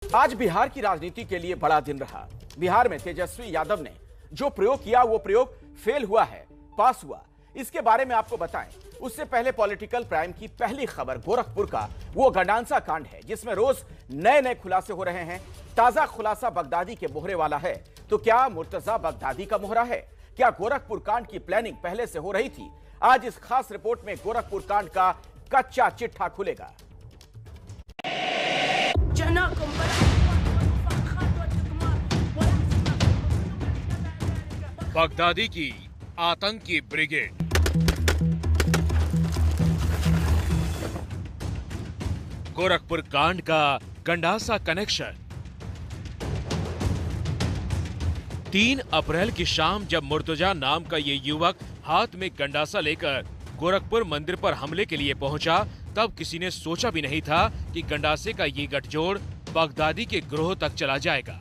आज बिहार की राजनीति के लिए बड़ा दिन रहा। बिहार में तेजस्वी यादव ने जो प्रयोग किया वो प्रयोग फेल हुआ है, पास हुआ। इसके बारे में आपको बताएं। उससे पहले पॉलिटिकल प्राइम की पहली खबर गोरखपुर का वो गंडांसा कांड है, जिसमें रोज नए नए खुलासे हो रहे हैं। ताजा खुलासा बगदादी के मोहरे वाला है। तो क्या मुर्तजा बगदादी का मोहरा है? क्या गोरखपुर कांड की प्लानिंग पहले से हो रही थी? आज इस खास रिपोर्ट में गोरखपुर कांड का कच्चा चिट्ठा खुलेगा। बगदादी की आतंकी ब्रिगेड। गोरखपुर कांड का गंडासा कनेक्शन। 3 अप्रैल की शाम जब मुर्तजा नाम का ये युवक हाथ में गंडासा लेकर गोरखपुर मंदिर पर हमले के लिए पहुंचा, तब किसी ने सोचा भी नहीं था कि गंडासे का ये गठजोड़ बगदादी के ग्रोह तक चला जाएगा।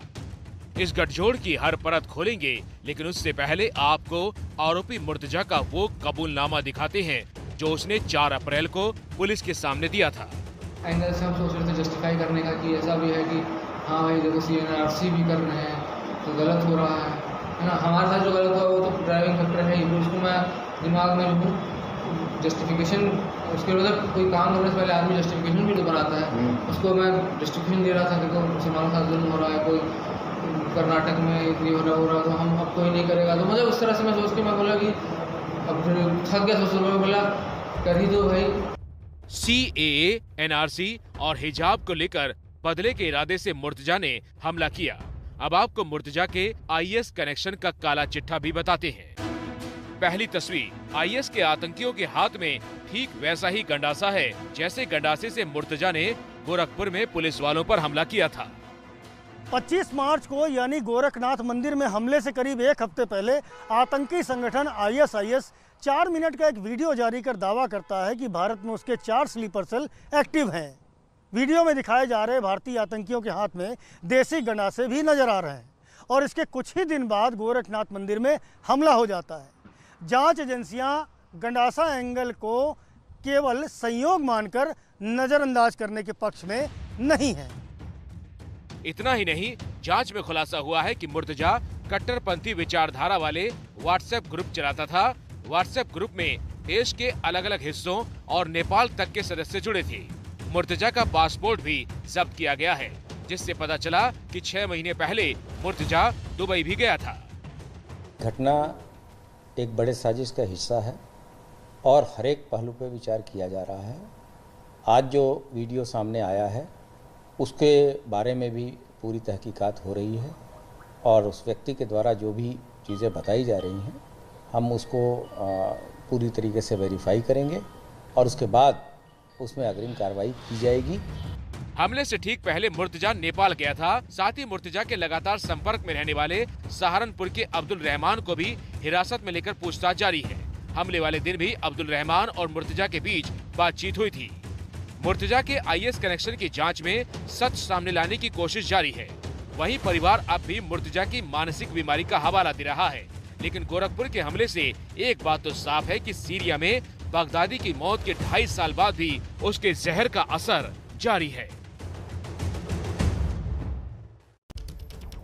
इस गठजोड़ की हर परत खोलेंगे, लेकिन उससे पहले आपको आरोपी मुर्तजा का वो कबूलनामा दिखाते हैं जो उसने 4 अप्रैल को पुलिस के सामने दिया था। एंगल से हम सोच रहे थे जस्टिफाई करने का कि ऐसा भी है कि हाँ भाई देखो CNRC भी कर रहे हैं तो गलत हो रहा है ना। हमारे साथ जो गलत हुआ वो तो ड्राइविंग फैक्टर है ही, उसको मैं दिमाग में जो जस्टिफिकेशन, उसके मतलब कोई काम करने से पहले आदमी जस्टिफिकेशन भी तो बनाता है, उसको मैं जस्टिफिकेशन दे रहा था। देखो मुसलमानों के साथ जुल्म हो रहा है, कोई कर्नाटक में इतनी हो रहा तो हम अब कोई नहीं करेगा। तो मतलब उस तरह से मैं सोच के मैं बोला कि अब थक गया सोच में, बोला कर ही दो भाई। CAA, NRC और हिजाब को लेकर बदले के इरादे से मुर्तजा ने हमला किया। अब आपको मुर्तजा के IS कनेक्शन का काला चिट्ठा भी बताते हैं। पहली तस्वीर IS के आतंकियों के हाथ में ठीक वैसा ही गंडासा है जैसे गंडासे से मुर्तजा ने गोरखपुर में पुलिस वालों पर हमला किया था। 25 मार्च को यानी गोरखनाथ मंदिर में हमले से करीब एक हफ्ते पहले आतंकी संगठन ISIS 4 मिनट का एक वीडियो जारी कर दावा करता है कि भारत में उसके 4 स्लीपर सेल एक्टिव हैं। वीडियो में दिखाए जा रहे भारतीय आतंकियों के हाथ में देसी गंडासे भी नजर आ रहे हैं और इसके कुछ ही दिन बाद गोरखनाथ मंदिर में हमला हो जाता है। जांच एजेंसियां गंडासा एंगल को केवल संयोग मानकर नजरअंदाज करने के पक्ष में नहीं है। इतना ही नहीं, जांच में खुलासा हुआ है कि मुर्तजा कट्टरपंथी विचारधारा वाले व्हाट्सएप ग्रुप चलाता था। व्हाट्सएप ग्रुप में देश के अलग अलग हिस्सों और नेपाल तक के सदस्य जुड़े थे। मुर्तजा का पासपोर्ट भी जब्त किया गया है, जिससे पता चला कि 6 महीने पहले मुर्तजा दुबई भी गया था। घटना एक बड़े साजिश का हिस्सा है और हर एक पहलू पर विचार किया जा रहा है। आज जो वीडियो सामने आया है उसके बारे में भी पूरी तहकीकात हो रही है और उस व्यक्ति के द्वारा जो भी चीज़ें बताई जा रही हैं हम उसको पूरी तरीके से वेरीफाई करेंगे और उसके बाद उसमें अग्रिम कार्रवाई की जाएगी। हमले से ठीक पहले मुर्तजा नेपाल गया था। साथ ही मुर्तजा के लगातार संपर्क में रहने वाले सहारनपुर के अब्दुल रहमान को भी हिरासत में लेकर पूछताछ जारी है। हमले वाले दिन भी अब्दुल रहमान और मुर्तजा के बीच बातचीत हुई थी। मुर्तजा के IS कनेक्शन की जांच में सच सामने लाने की कोशिश जारी है। वहीं परिवार अब भी मुर्तजा की मानसिक बीमारी का हवाला दे रहा है। लेकिन गोरखपुर के हमले से एक बात तो साफ है कि सीरिया में बगदादी की मौत के 2.5 साल बाद भी उसके जहर का असर जारी है।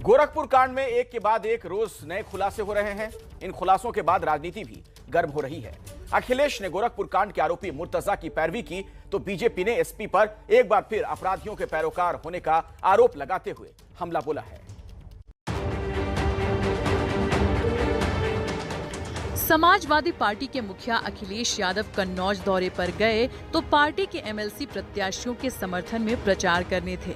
गोरखपुर कांड में एक के बाद एक रोज नए खुलासे हो रहे हैं। इन खुलासों के बाद राजनीति भी गर्म हो रही है। अखिलेश ने गोरखपुर कांड के आरोपी मुर्तजा की पैरवी की तो बीजेपी ने SP पर एक बार फिर अपराधियों के पैरोकार होने का आरोप लगाते हुए हमला बोला है। समाजवादी पार्टी के मुखिया अखिलेश यादव कन्नौज दौरे पर गए तो पार्टी के MLC प्रत्याशियों के समर्थन में प्रचार करने थे,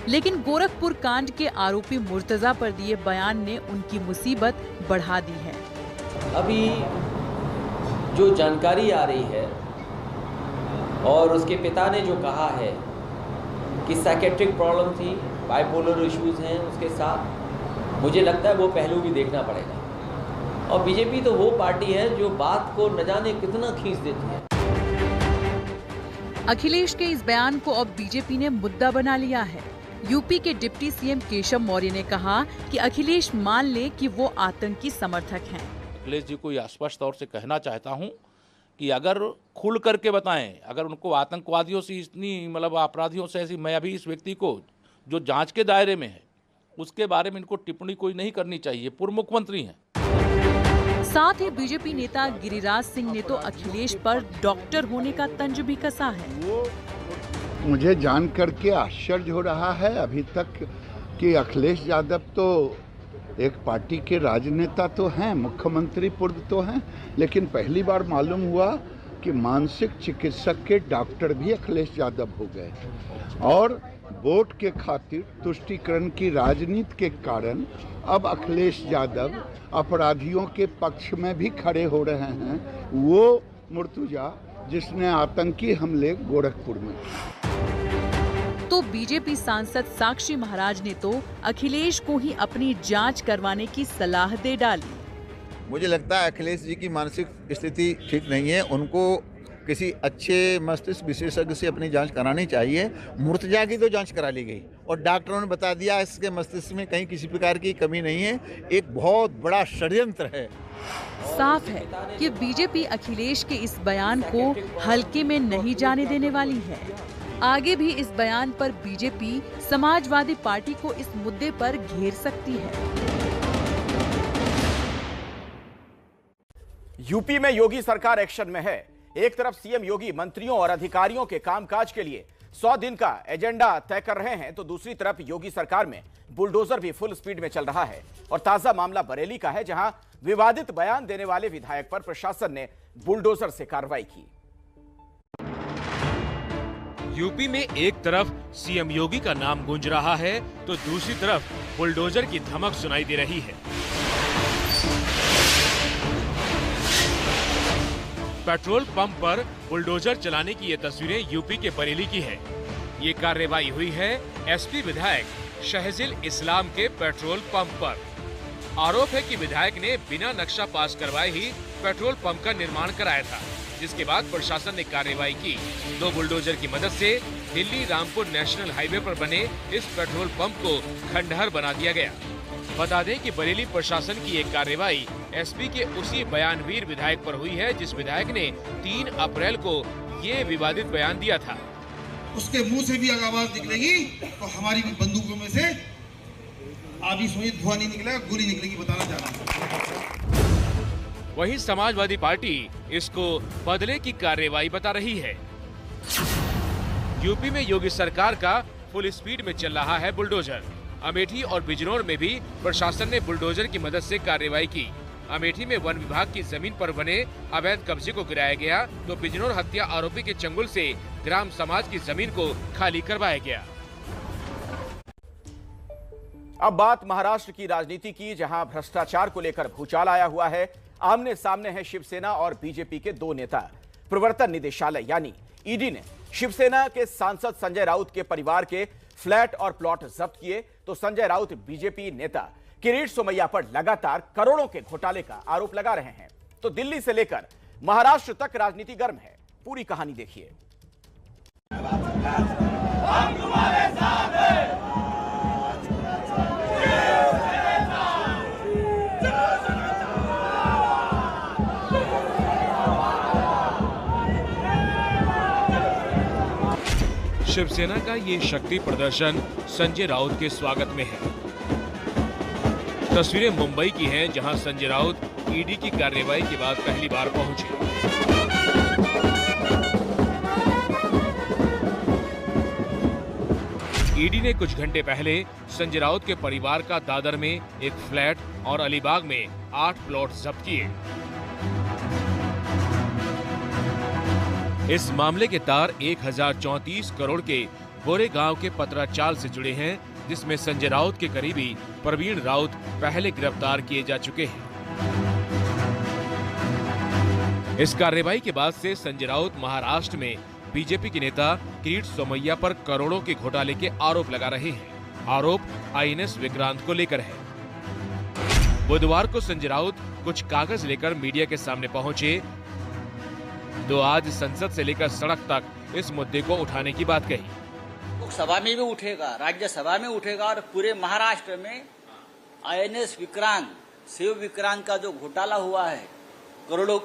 लेकिन गोरखपुर कांड के आरोपी मुर्तजा पर दिए बयान ने उनकी मुसीबत बढ़ा दी है। अभी जो जानकारी आ रही है और उसके पिता ने जो कहा है कि साइकेट्रिक प्रॉब्लम थी, बाइपोलर इश्यूज हैं उसके साथ, मुझे लगता है वो पहलू भी देखना पड़ेगा। और बीजेपी तो वो पार्टी है जो बात को न जाने कितना खींच देती है। अखिलेश के इस बयान को अब बीजेपी ने मुद्दा बना लिया है। यूपी के डिप्टी CM केशव मौर्य ने कहा कि अखिलेश मान ले कि वो आतंकी समर्थक हैं। अखिलेश जी को स्पष्ट तौर से कहना चाहता हूं कि अगर खुल करके बताएं, अगर उनको आतंकवादियों से इतनी मतलब अपराधियों से ऐसी, मैं अभी इस व्यक्ति को जो जांच के दायरे में है उसके बारे में इनको टिप्पणी कोई नहीं करनी चाहिए। पूर्व मुख्यमंत्री हैं। साथ ही बीजेपी नेता गिरिराज सिंह ने तो अखिलेश पर डॉक्टर होने का तंज भी कसा है। मुझे जान करके आश्चर्य हो रहा है अभी तक कि अखिलेश यादव तो एक पार्टी के राजनेता तो हैं, मुख्यमंत्री पूर्व तो हैं, लेकिन पहली बार मालूम हुआ कि मानसिक चिकित्सक के डॉक्टर भी अखिलेश यादव हो गए और वोट के खातिर तुष्टीकरण की राजनीति के कारण अब अखिलेश यादव अपराधियों के पक्ष में भी खड़े हो रहे हैं। वो मुर्तुजा जिसने आतंकी हमले गोरखपुर में। तो बीजेपी सांसद साक्षी महाराज ने तो अखिलेश को ही अपनी जांच करवाने की सलाह दे डाली। मुझे लगता है अखिलेश जी की मानसिक स्थिति ठीक नहीं है, उनको किसी अच्छे मस्तिष्क विशेषज्ञ से अपनी जांच करानी चाहिए। मुर्तजा की तो जांच करा ली गई और डॉक्टरों ने बता दिया इसके मस्तिष्क में कहीं किसी प्रकार की कमी नहीं है। एक बहुत बड़ा षड्यंत्र है। साफ है कि बीजेपी अखिलेश के इस बयान को हल्के में नहीं जाने देने वाली है। आगे भी इस बयान पर बीजेपी समाजवादी पार्टी को इस मुद्दे पर घेर सकती है। यूपी में योगी सरकार एक्शन में है। एक तरफ सीएम योगी मंत्रियों और अधिकारियों के कामकाज के लिए 100 दिन का एजेंडा तय कर रहे हैं, तो दूसरी तरफ योगी सरकार में बुलडोजर भी फुल स्पीड में चल रहा है। और ताजा मामला बरेली का है, जहां विवादित बयान देने वाले विधायक पर प्रशासन ने बुलडोजर से कार्रवाई की। यूपी में एक तरफ सीएम योगी का नाम गूंज रहा है तो दूसरी तरफ बुलडोजर की धमक सुनाई दे रही है। पेट्रोल पंप पर बुलडोजर चलाने की ये तस्वीरें यूपी के बरेली की है। ये कार्रवाई हुई है एसपी विधायक शहजिल इस्लाम के पेट्रोल पंप पर। आरोप है कि विधायक ने बिना नक्शा पास करवाए ही पेट्रोल पंप का निर्माण कराया था, जिसके बाद प्रशासन ने कार्रवाई की। 2 बुलडोजर की मदद से दिल्ली रामपुर नेशनल हाईवे पर बने इस पेट्रोल पंप को खंडहर बना दिया गया। बता दें कि बरेली प्रशासन की एक कार्रवाई एसपी के उसी बयानवीर विधायक पर हुई है, जिस विधायक ने 3 अप्रैल को ये विवादित बयान दिया था। उसके मुंह से भी अगर आवाज निकलेगी तो हमारी भी बंदूकों में से आधी सोई धुआं नहीं निकलेगा, गोली निकलेगी, बताना चाह रहा हूं। वहीं समाजवादी पार्टी इसको बदले की कार्रवाई बता रही है। यूपी में योगी सरकार का फुल स्पीड में चल रहा है बुलडोजर। अमेठी और बिजनौर में भी प्रशासन ने बुलडोजर की मदद से कार्रवाई की। अमेठी में वन विभाग की जमीन पर बने अवैध कब्जे को गिराया गया, तो बिजनौर हत्या आरोपी के चंगुल से ग्राम समाज की जमीन को खाली करवाया गया। अब बात महाराष्ट्र की राजनीति की, जहां भ्रष्टाचार को लेकर भूचाल आया हुआ है। आमने सामने है शिवसेना और बीजेपी के 2 नेता। प्रवर्तन निदेशालय यानी ईडी ने शिवसेना के सांसद संजय राउत के परिवार के फ्लैट और प्लॉट जब्त किए, तो संजय राउत बीजेपी नेता किरीट सोमैया पर लगातार करोड़ों के घोटाले का आरोप लगा रहे हैं। तो दिल्ली से लेकर महाराष्ट्र तक राजनीति गर्म है। पूरी कहानी देखिए। शिवसेना का ये शक्ति प्रदर्शन संजय राउत के स्वागत में है। तस्वीरें मुंबई की हैं, जहां संजय राउत ईडी की कार्रवाई के बाद पहली बार पहुंचे। ईडी ने कुछ घंटे पहले संजय राउत के परिवार का दादर में एक फ्लैट और अलीबाग में 8 प्लॉट जब्त किए। इस मामले के तार 1034 करोड़ के गोरेगांव के पत्राचाल से जुड़े हैं, जिसमें संजय राउत के करीबी प्रवीण राउत पहले गिरफ्तार किए जा चुके हैं। इस कार्रवाई के बाद से संजय राउत महाराष्ट्र में बीजेपी के नेता किरीट सोमैया पर करोड़ों के घोटाले के आरोप लगा रहे हैं। आरोप आईएनएस विक्रांत को लेकर है। बुधवार को संजय राउत कुछ कागज लेकर मीडिया के सामने पहुंचे, तो आज संसद से लेकर सड़क तक इस मुद्दे को उठाने की बात कही। लोकसभा में भी उठेगा, राज्यसभा में उठेगा और पूरे महाराष्ट्र में आईएनएस विक्रांत, शिव विक्रांत का जो घोटाला हुआ है करोड़ों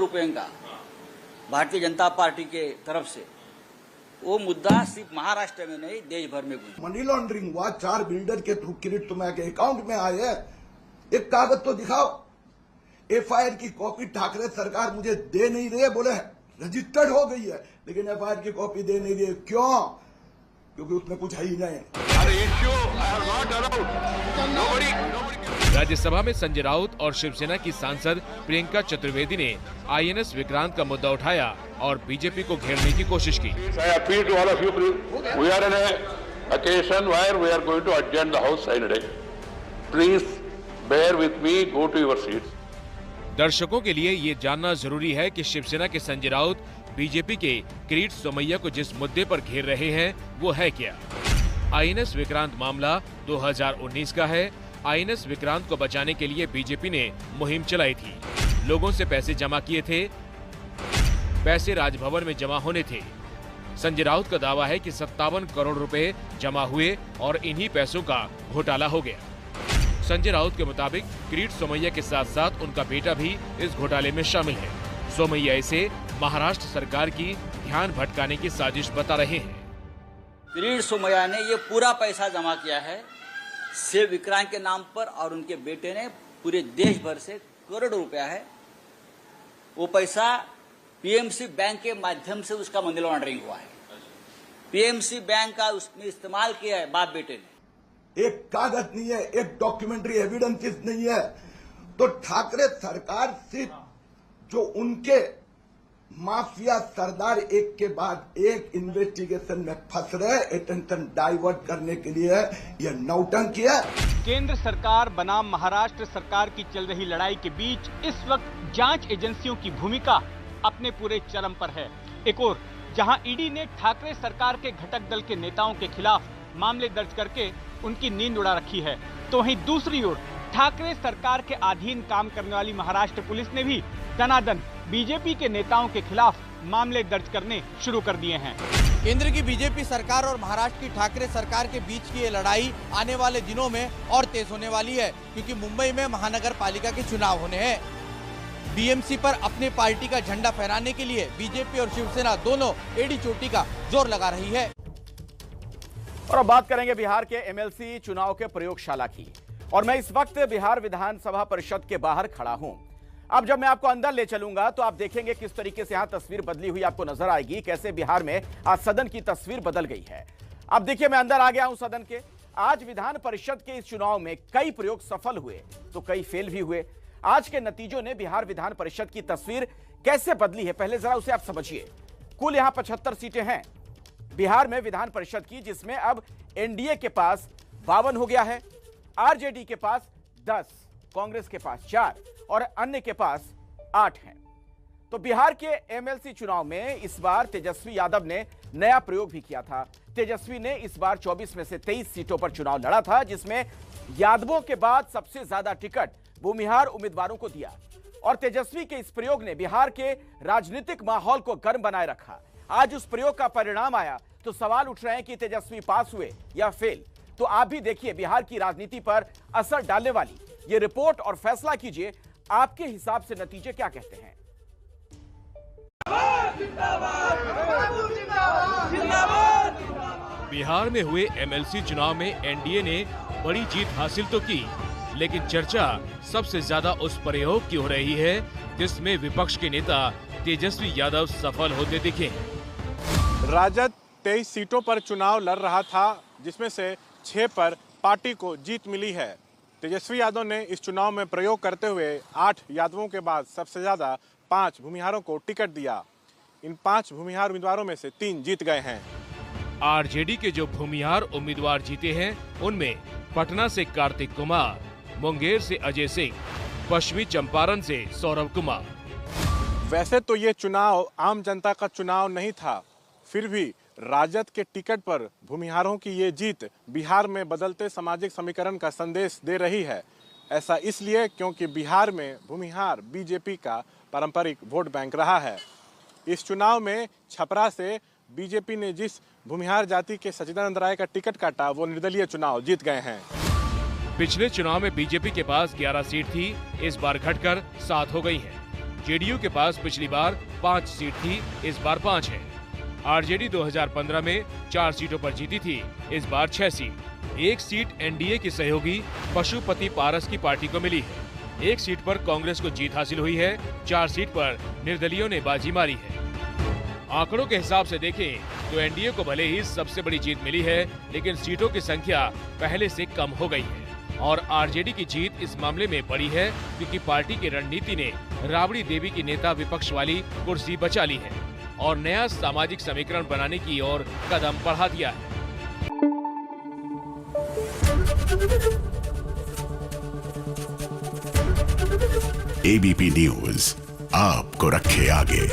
रुपए का भारतीय जनता पार्टी के तरफ से, वो मुद्दा सिर्फ महाराष्ट्र में नहीं देश भर में गूंजा। मनी लॉन्ड्रिंग हुआ, 4 बिल्डर के थ्रू क्रेडिट तुम्हारे अकाउंट में आए हैं, एक कागज तो दिखाओ। एफआईआर की कॉपी ठाकरे सरकार मुझे दे नहीं रही है, बोले रजिस्टर्ड हो गई है, लेकिन एफआईआर की कॉपी दे नहीं रही है। क्यों? क्योंकि उसमें कुछ है ही नहीं। राज्यसभा में संजय राउत और शिवसेना की सांसद प्रियंका चतुर्वेदी ने आईएनएस विक्रांत का मुद्दा उठाया और बीजेपी को घेरने की कोशिश की। दर्शकों के लिए ये जानना जरूरी है कि शिवसेना के संजय राउत बीजेपी के किरीट सोमैया को जिस मुद्दे पर घेर रहे हैं वो है क्या। आईएनएस विक्रांत मामला 2019 का है। आईएनएस विक्रांत को बचाने के लिए बीजेपी ने मुहिम चलाई थी। लोगों से पैसे जमा किए थे, पैसे राजभवन में जमा होने थे। संजय राउत का दावा है कि 57 करोड़ रुपए जमा हुए और इन्हीं पैसों का घोटाला हो गया। संजय राउत के मुताबिक किरीट सोमैया के साथ साथ उनका बेटा भी इस घोटाले में शामिल है। सोमैया इसे महाराष्ट्र सरकार की ध्यान भटकाने की साजिश बता रहे हैं। किरीट सोमैया ने ये पूरा पैसा जमा किया है शिव विक्रांत के नाम पर, और उनके बेटे ने पूरे देश भर से करोड़ों रुपया है। वो पैसा पीएमसी बैंक के माध्यम से उसका मनी लॉन्ड्रिंग हुआ है। पीएमसी बैंक का उसमें इस्तेमाल किया है बाप बेटे ने। एक कागज नहीं है, एक डॉक्यूमेंट्री एविडेंसेस नहीं है, तो ठाकरे सरकार सिर्फ जो उनके माफिया सरदार एक के बाद एक इन्वेस्टिगेशन में फंस रहे, अटेंशन डाइवर्ट करने के लिए यह नौटंकी है। केंद्र सरकार बनाम महाराष्ट्र सरकार की चल रही लड़ाई के बीच इस वक्त जांच एजेंसियों की भूमिका अपने पूरे चरम पर है। एक और जहां ईडी ने ठाकरे सरकार के घटक दल के नेताओं के खिलाफ मामले दर्ज करके उनकी नींद उड़ा रखी है, तो वहीं दूसरी ओर ठाकरे सरकार के अधीन काम करने वाली महाराष्ट्र पुलिस ने भी दनादन बीजेपी के नेताओं के खिलाफ मामले दर्ज करने शुरू कर दिए हैं। केंद्र की बीजेपी सरकार और महाराष्ट्र की ठाकरे सरकार के बीच की ये लड़ाई आने वाले दिनों में और तेज होने वाली है, क्योंकि मुंबई में महानगर पालिका के चुनाव होने हैं। बीएमसी पर अपनी पार्टी का झंडा फहराने के लिए बीजेपी और शिवसेना दोनों एड़ी चोटी का जोर लगा रही है। और अब बात करेंगे बिहार के एमएलसी चुनाव के प्रयोगशाला की। और मैं इस वक्त बिहार विधानसभा परिषद के बाहर खड़ा हूं। अब जब मैं आपको अंदर ले चलूंगा तो आप देखेंगे किस तरीके से यहां तस्वीर बदली हुई आपको नजर आएगी, कैसे बिहार में आज सदन की तस्वीर बदल गई है। अब देखिए, मैं अंदर आ गया हूं सदन के। आज विधान परिषद के इस चुनाव में कई प्रयोग सफल हुए तो कई फेल भी हुए। आज के नतीजों ने बिहार विधान परिषद की तस्वीर कैसे बदली है, पहले जरा उसे आप समझिए। कुल यहां 75 सीटें हैं बिहार में विधान परिषद की, जिसमें अब एनडीए के पास 52 हो गया है, आरजेडी के पास 10, कांग्रेस के पास 4 और अन्य के पास 8 हैं। तो बिहार के एमएलसी चुनाव में इस बार तेजस्वी यादव ने नया प्रयोग भी किया था। तेजस्वी ने इस बार 24 में से 23 सीटों पर चुनाव लड़ा था, जिसमें यादवों के बाद सबसे ज्यादा टिकट भूमिहार उम्मीदवारों को दिया। और तेजस्वी के इस प्रयोग ने बिहार के राजनीतिक माहौल को गर्म बनाए रखा। आज उस प्रयोग का परिणाम आया तो सवाल उठ रहे हैं कि तेजस्वी पास हुए या फेल। तो आप भी देखिए बिहार की राजनीति पर असर डालने वाली ये रिपोर्ट और फैसला कीजिए, आपके हिसाब से नतीजे क्या कहते हैं। बिहार में हुए एमएलसी चुनाव में एनडीए ने बड़ी जीत हासिल तो की, लेकिन चर्चा सबसे ज्यादा उस प्रयोग की हो रही है जिसमें विपक्ष के नेता तेजस्वी यादव सफल होते दिखे। राजद 23 सीटों पर चुनाव लड़ रहा था, जिसमें से 6 पर पार्टी को जीत मिली है। तेजस्वी यादव ने इस चुनाव में प्रयोग करते हुए 8 यादवों के बाद सबसे ज्यादा 5 भूमिहारों को टिकट दिया। इन 5 भूमिहार उम्मीदवारों में से 3 जीत गए हैं। आरजेडी के जो भूमिहार उम्मीदवार जीते हैं उनमें पटना से कार्तिक कुमार, मुंगेर से अजय सिंह, पश्चिमी चंपारण से सौरभ कुमार। वैसे तो ये चुनाव आम जनता का चुनाव नहीं था, फिर भी राजद के टिकट पर भूमिहारों की ये जीत बिहार में बदलते सामाजिक समीकरण का संदेश दे रही है। ऐसा इसलिए क्योंकि बिहार में भूमिहार बीजेपी का पारंपरिक वोट बैंक रहा है। इस चुनाव में छपरा से बीजेपी ने जिस भूमिहार जाति के सचिदानंद राय का टिकट काटा वो निर्दलीय चुनाव जीत गए हैं। पिछले चुनाव में बीजेपी के पास 11 सीट थी, इस बार घटकर 7 हो गई है। जेडीयू के पास पिछली बार 5 सीट थी, इस बार 5 है। आरजेडी 2015 में 4 सीटों पर जीती थी, इस बार 6 सीट। 1 सीट एनडीए की सहयोगी पशुपति पारस की पार्टी को मिली है। 1 सीट पर कांग्रेस को जीत हासिल हुई है। 4 सीट पर निर्दलीयों ने बाजी मारी है। आंकड़ों के हिसाब से देखें तो एनडीए को भले ही सबसे बड़ी जीत मिली है, लेकिन सीटों की संख्या पहले से कम हो गई है। और आरजेडी की जीत इस मामले में बड़ी है क्योंकि पार्टी की रणनीति ने राबड़ी देवी की नेता विपक्ष वाली कुर्सी बचा ली है और नया सामाजिक समीकरण बनाने की ओर कदम बढ़ा दिया है। एबीपी न्यूज आपको रखे आगे।